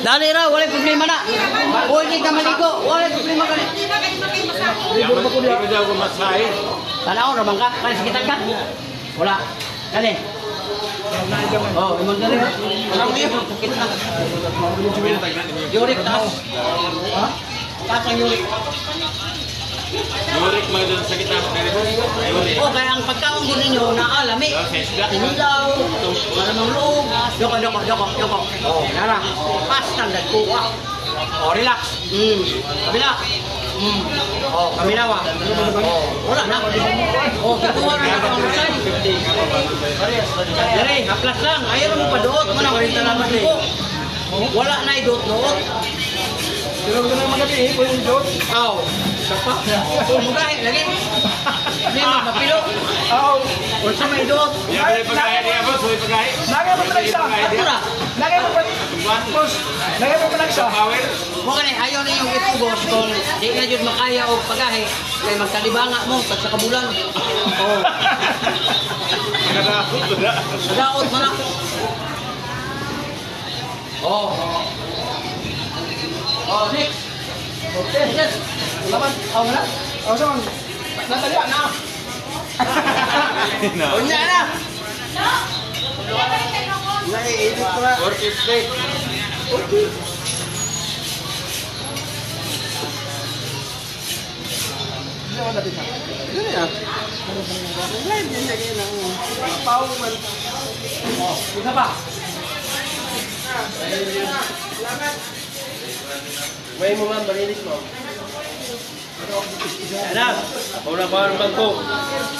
Dali raw, wala problema na. Pwede ka maligo, wala problema ka. Hindi ko daw kumasahe. Tanaw naman ka, kaya sakitan ka. Wala. Dali. Oh, imong dali. Ano niyo? Sakit na. Yurik taas. Ha? Taas ang yurik. Yurik mo doon sa kita. Yurik. Oh, kaya ang pagkaon ko ninyo naalami. Tinilaw, malamang loob. Doko. Oh, nara. Pastang dagkuha. Oh, relax. Kabila. Oh, kaminawa. Oh, wala na. Oh, katuwa na ang rusay. Dari, haplas lang. Ayaw mo pa doot. Manang talamat ko. Wala na idot-doot. Pero ko na magabi, ko yung joke. Aw, sapa. Mugahe lagi. Hindi mapilo. Aw, Wala sa may doot. Yan yung pagkain niya, boss. Yung pagkain. lagay mo pa nagsa. Pura. Lagay mo pa. Boss, lagay mo pa nagsa. Power. Mo kani ayaw na yung itubos kung di na jud makaya og pagahe kay magkalibanga mo sa kabulan. Oh. Daot mo na. Oh. Oh, next. Okay, yes. Laban. Oh, wala. Aw, saan? Natali na. Unya na. Nai-edit ko na. Work it straight. Dili na. Live din lagi na. Pau man. Oh, isa pa. Way mo man, malinis mo. Anak. Una pa ang bangko.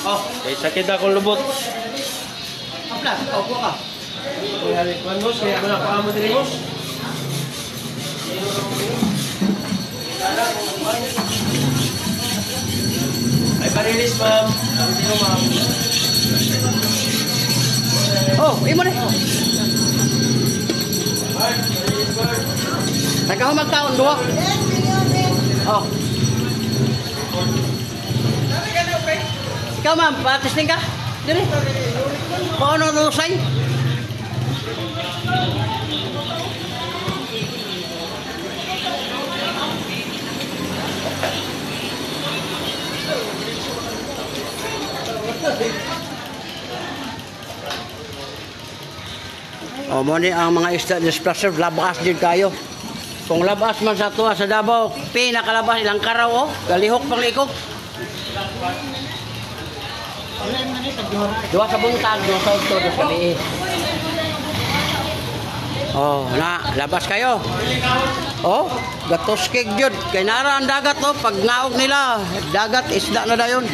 Oh, Kaya sakit akong lubot. aplas. Oh, buka ka. Kaya kuhan boss, kaya ko na paamo din boss. Ay parilis ma'am. Hindi mo ma'am. Oh, imo na. Nagkahumag taon, duwa. Oh. Ikaw, ma'am, patisting ka? Dili. Paano lusay? O, mo ni ang mga isda displacer, labas din kayo. Kung labas man sa tuwa sa Davao, pinakalabas ilang karaw, galihok pang likok. Dua sa buntag, dua sa uto, dua sa liit. Oh, na, labas kayo. Oh, gatoskig yun. Kaya nara ang dagat, oh, pag naog nila, dagat, isda na dayon.